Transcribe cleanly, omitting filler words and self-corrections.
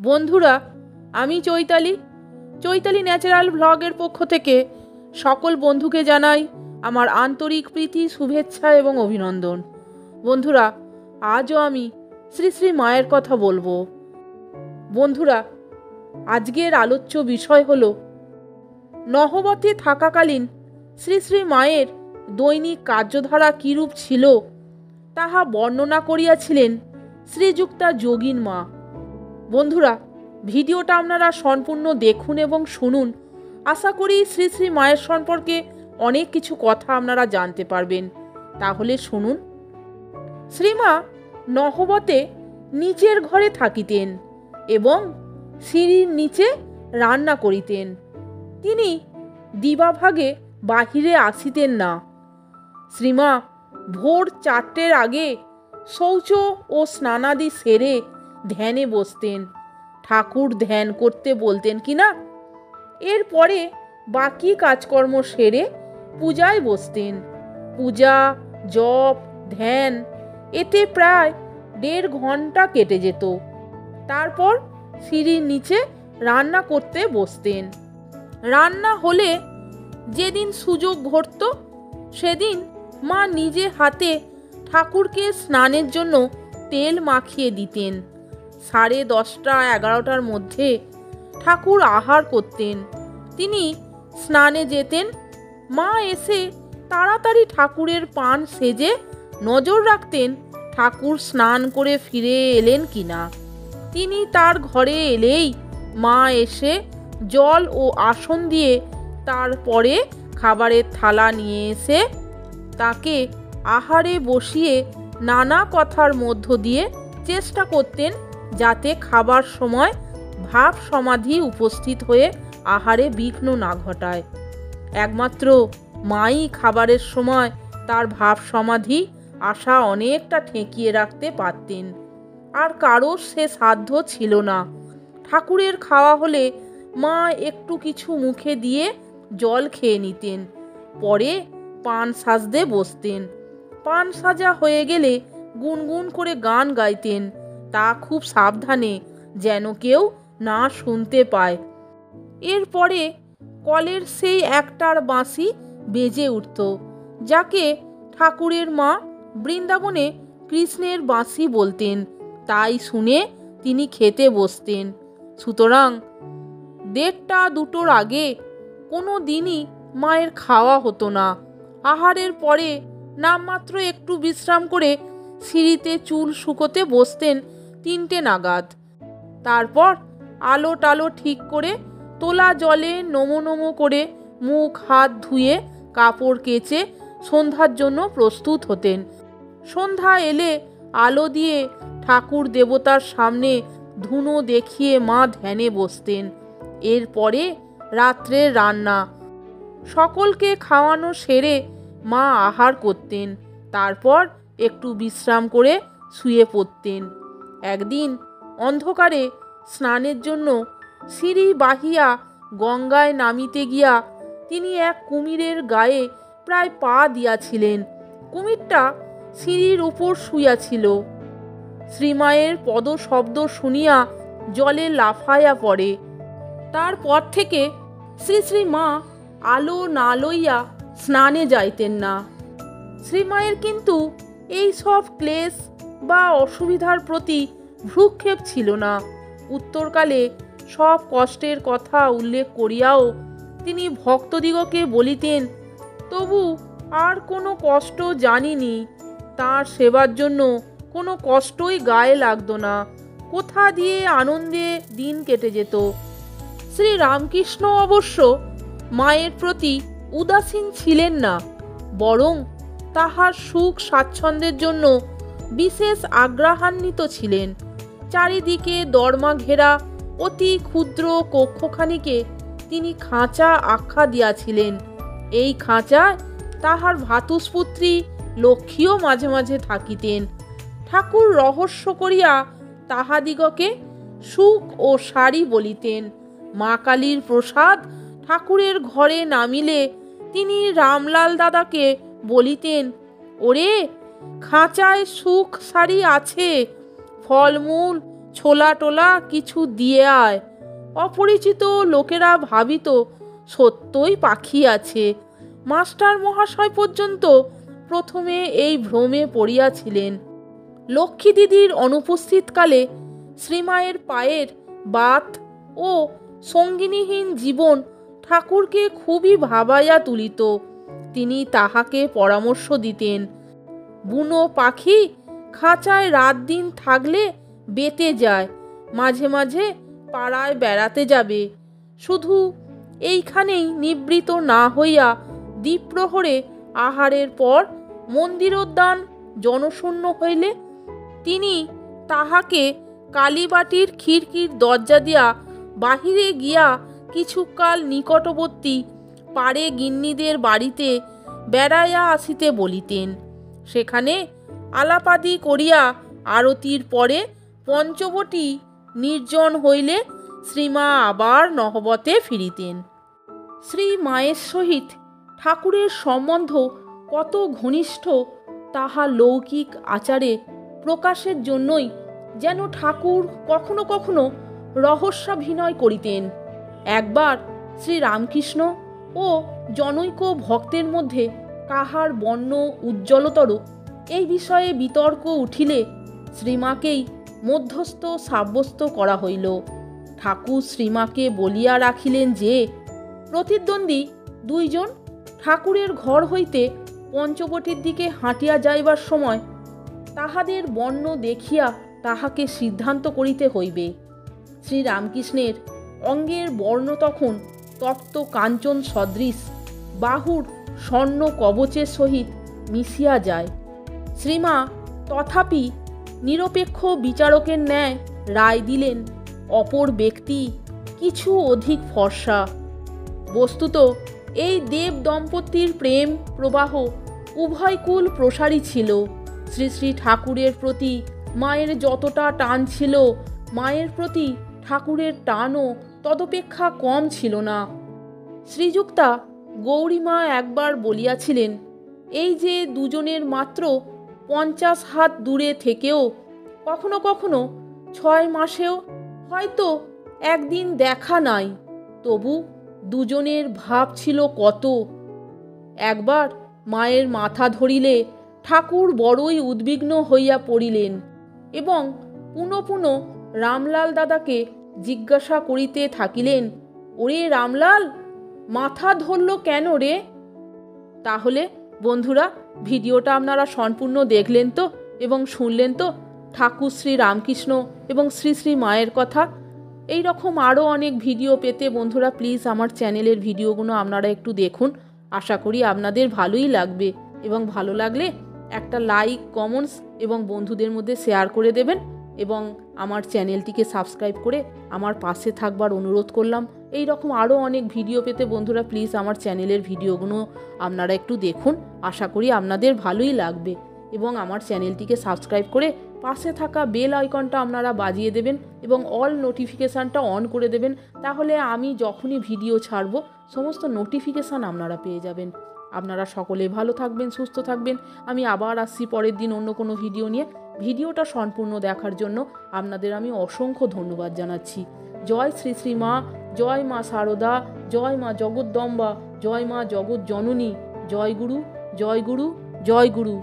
বন্ধুরা, আমি চৈতালি ন্যাচারাল ব্লগের পক্ষ থেকে সকল বন্ধুকে জানাই আমার আন্তরিক প্রীতি, শুভেচ্ছা এবং অভিনন্দন। বন্ধুরা, আজও আমি শ্রী শ্রী মায়ের কথা বলবো। বন্ধুরা, আজকের আলোচ্য বিষয় হলো নহবতে থাকাকালীন শ্রী শ্রী মায়ের দৈনিক কার্যধারা কিরূপ ছিল তাহা বর্ণনা করিয়াছিলেন শ্রীযুক্তা যোগিন মা। বন্ধুরা, ভিডিওটা আপনারা সম্পূর্ণ দেখুন এবং শুনুন। আশা করি শ্রী শ্রী মায়ের সম্পর্কে অনেক কিছু কথা আপনারা জানতে পারবেন। তাহলে শুনুন। শ্রীমা নহবতে নিচের ঘরে থাকিতেন এবং সিঁড়ির নিচে রান্না করিতেন। তিনি দিবাভাগে বাহিরে আসিতেন না। শ্রীমা ভোর 4টের আগে শৌচ ও স্নানাদি সেরে ধ্যানে বসতেন। ঠাকুর ধ্যান করতে বলতেন কিনা, এরপরে বাকি কাজকর্ম সেরে পূজায় বসতেন। পূজা, জপ, ধ্যান এতে প্রায় 1.5 ঘন্টা কেটে যেত। তারপর সিঁড়ির নিচে রান্না করতে বসতেন। রান্না হলে যেদিন সুযোগ ঘটত সেদিন মা নিজে হাতে ঠাকুরকে স্নানের জন্য তেল মাখিয়ে দিতেন। 10:30-11টার মধ্যে ঠাকুর আহার করতেন। তিনি স্নানে যেতেন। মা এসে তাড়াতাড়ি ঠাকুরের পান সেজে নজর রাখতেন ঠাকুর স্নান করে ফিরে এলেন কিনা। তিনি তার ঘরে এলেই মা এসে জল ও আসন দিয়ে তারপরে খাবারের থালা নিয়ে এসে তাকে আহারে বসিয়ে নানা কথার মধ্য দিয়ে চেষ্টা করতেন যাতে খাবার সময় ভাব সমাধি উপস্থিত হয়ে আহারে বিঘ্ন না ঘটায়। একমাত্র মাই খাবারের সময় তার ভাব সমাধি আশা অনেকটা ঠেকিয়ে রাখতে পারতেন। আর কারোর সে সাধ্য ছিল না। ঠাকুরের খাওয়া হলে মা একটু কিছু মুখে দিয়ে জল খেয়ে নিতেন। পরে পান সাজতে বসতেন। পান সাজা হয়ে গেলে গুনগুন করে গান গাইতেন, তা খুব সাবধানে, যেন কেউ না শুনতে পায়। এরপরে কলের সেই একটার বাঁশি বেজে উঠত, যাকে ঠাকুরের মা বৃন্দাবনে কৃষ্ণের বাঁশি বলতেন। তাই শুনে তিনি খেতে বসতেন। সুতরাং 1:30-2টোর আগে কোনো দিনই মায়ের খাওয়া হতো না। আহারের পরে নামমাত্র একটু বিশ্রাম করে সিঁড়িতে চুল শুকোতে বসতেন 3টে নাগাদ। তারপর আলো টালো ঠিক করে তোলা জলে নমো নমো করে মুখ হাত ধুয়ে কাপড় কেচে সন্ধ্যার জন্য প্রস্তুত হতেন। সন্ধ্যা এলে আলো দিয়ে ঠাকুর দেবতার সামনে ধুনো দেখিয়ে মা ধ্যানে বসতেন। এরপরে রাত্রের রান্না সকলকে খাওয়ানো সেরে মা আহার করতেন। তারপর একটু বিশ্রাম করে শুয়ে পড়তেন। একদিন অন্ধকারে স্নানের জন্য সিঁড়ি বাহিয়া গঙ্গায় নামিতে গিয়া তিনি এক কুমিরের গায়ে প্রায় পা দিয়াছিলেন। কুমিরটা সিঁড়ির উপর শুইয়াছিল। শ্রীমায়ের পদ শব্দ শুনিয়া জলে লাফাইয়া পড়ে। তারপর থেকে শ্রী শ্রী মা আলো না লইয়া স্নানে যাইতেন না। শ্রীমায়ের কিন্তু এই সব ক্লেশ বা অসুবিধার প্রতি ভ্রূক্ষেপ ছিল না। উত্তরকালে সব কষ্টের কথা উল্লেখ করিয়াও তিনি ভক্তদিগকে বলিতেন, তবু আর কোনো কষ্ট জানিনি। তাঁর সেবার জন্য কোনো কষ্টই গায়ে লাগত না। কোথা দিয়ে আনন্দে দিন কেটে যেত। শ্রী রামকৃষ্ণ অবশ্য মায়ের প্রতি উদাসীন ছিলেন না, বরং তাহার সুখ স্বাচ্ছন্দ্যের জন্য বিশেষ আগ্রহান্বিত ছিলেন। চারিদিকে দরমা ঘেরা অতি ক্ষুদ্র কক্ষখানিকে তিনি খাঁচা আখ্যা দিয়াছিলেন। এই খাঁচায় তাহার ভাতুষপুত্রী লক্ষ্মীও মাঝে মাঝে থাকিতেন। ঠাকুর রহস্য করিয়া তাহাদিগকে সুখ ও শাড়ি বলিতেন। মা কালীর প্রসাদ ঠাকুরের ঘরে নামিলে তিনি রামলাল দাদাকে বলিতেন, ওরে খাঁচায় সুখ শাড়ি আছে, ফলমূল ছোলা টোলা কিছু দিয়ে আয়। অপরিচিত লোকেরা ভাবিত সত্যই পাখি আছে। মাস্টার মহাশয় পর্যন্ত প্রথমে এই ভ্রমে পড়িয়াছিলেন। লক্ষ্মী দিদির অনুপস্থিতকালে শ্রীমায়ের পায়ের বাত ও সঙ্গিনীহীন জীবন ঠাকুরকে খুবই ভাবাইয়া তুলিত। তিনি তাহাকে পরামর্শ দিতেন, বুনো পাখি খাঁচায় রাত দিন থাকলে বেঁতে যায়, মাঝে মাঝে পাড়ায় বেড়াতে যাবে। শুধু এইখানেই নিবৃত না হইয়া দ্বীপ্রহরে আহারের পর মন্দিরোদ্যান জনশূন্য হইলে তিনি তাহাকে কালীবাটির খিড়কির দরজা দিয়া বাহিরে গিয়া কিছুকাল নিকটবর্তী পাড়ে গিন্নিদের বাড়িতে বেড়াইয়া আসিতে বলিতেন। সেখানে আলাপাদি করিয়া আরতির পরে পঞ্চবটী নির্জন হইলে শ্রীমা আবার নহবতে ফিরিতেন। শ্রী মায়ের সহিত ঠাকুরের সম্বন্ধ কত ঘনিষ্ঠ তাহা লৌকিক আচারে প্রকাশের জন্যই যেন ঠাকুর কখনো কখনো রহস্যাভিনয় করিতেন। একবার শ্রী রামকৃষ্ণ ও জনৈক ভক্তের মধ্যে কাহার বর্ণ উজ্জ্বলতর এই বিষয়ে বিতর্ক উঠিলে শ্রীমাকেই মধ্যস্থ সাব্যস্ত করা হইল। ঠাকুর শ্রীমাকে বলিয়া রাখিলেন যে প্রতিদ্বন্দ্বী দুইজন ঠাকুরের ঘর হইতে পঞ্চবটির দিকে হাঁটিয়া যাইবার সময় তাহাদের বর্ণ দেখিয়া তাহাকে সিদ্ধান্ত করিতে হইবে। শ্রীরামকৃষ্ণের অঙ্গের বর্ণ তখন তপ্ত কাঞ্চন সদৃশ বাহুর স্বর্ণ কবচের সহিত মিশিয়া যায়। শ্রীমা তথাপি নিরপেক্ষ বিচারকের ন্যায় রায় দিলেন অপর ব্যক্তি কিছু অধিক ফর্সা। বস্তুত এই দেব দম্পতির প্রেম প্রবাহ উভয় কুল প্রসারী ছিল। শ্রী শ্রী ঠাকুরের প্রতি মায়ের যতটা টান ছিল, মায়ের প্রতি ঠাকুরের টানও তদপেক্ষা কম ছিল না। শ্রীযুক্তা গৌরীমা একবার বলিয়াছিলেন, এই যে দুজনের মাত্র 50 হাত দূরে থেকেও কখনো কখনো 6 মাসেও হয়তো একদিন দেখা নাই, তবু দুজনের ভাব ছিল কত। একবার মায়ের মাথা ধরিলে ঠাকুর বড়ই উদ্বিগ্ন হইয়া পড়িলেন এবং পুনঃ পুনঃ রামলাল দাদাকে জিজ্ঞাসা করিতে থাকিলেন, ওরে রামলাল, মাথা ধরল কেন রে? তাহলে বন্ধুরা, ভিডিওটা আপনারা সম্পূর্ণ দেখলেন তো এবং শুনলেন তো ঠাকুর শ্রী রামকৃষ্ণ এবং শ্রী শ্রী মায়ের কথা। এই রকম আরও অনেক ভিডিও পেতে বন্ধুরা প্লিজ আমার চ্যানেলের ভিডিওগুলো আপনারা একটু দেখুন। আশা করি আপনাদের ভালোই লাগবে এবং ভালো লাগলে একটা লাইক, কমেন্টস এবং বন্ধুদের মধ্যে শেয়ার করে দেবেন এবং আমার চ্যানেলটিকে সাবস্ক্রাইব করে আমার পাশে থাকবার অনুরোধ করলাম। এই রকম আরও অনেক ভিডিও পেতে বন্ধুরা প্লিজ আমার চ্যানেলের ভিডিওগুলো আপনারা একটু দেখুন। আশা করি আপনাদের ভালোই লাগবে এবং আমার চ্যানেলটিকে সাবস্ক্রাইব করে পাশে থাকা বেল আইকনটা আপনারা বাজিয়ে দেবেন এবং অল নোটিফিকেশানটা অন করে দেবেন। তাহলে আমি যখনই ভিডিও ছাড়ব সমস্ত নোটিফিকেশান আপনারা পেয়ে যাবেন। আপনারা সকলে ভালো থাকবেন, সুস্থ থাকবেন। আমি আবার আসছি পরের দিন অন্য কোনো ভিডিও নিয়ে। ভিডিওটা সম্পূর্ণ দেখার জন্য আপনাদের আমি অসংখ্য ধন্যবাদ জানাচ্ছি। জয় শ্রী শ্রী মা, জয় মা শারদা, জয় মা জগদ্দম্বা, জয় মা জগৎ জননী, জয় গুরু, জয় গুরু, জয় গুরু।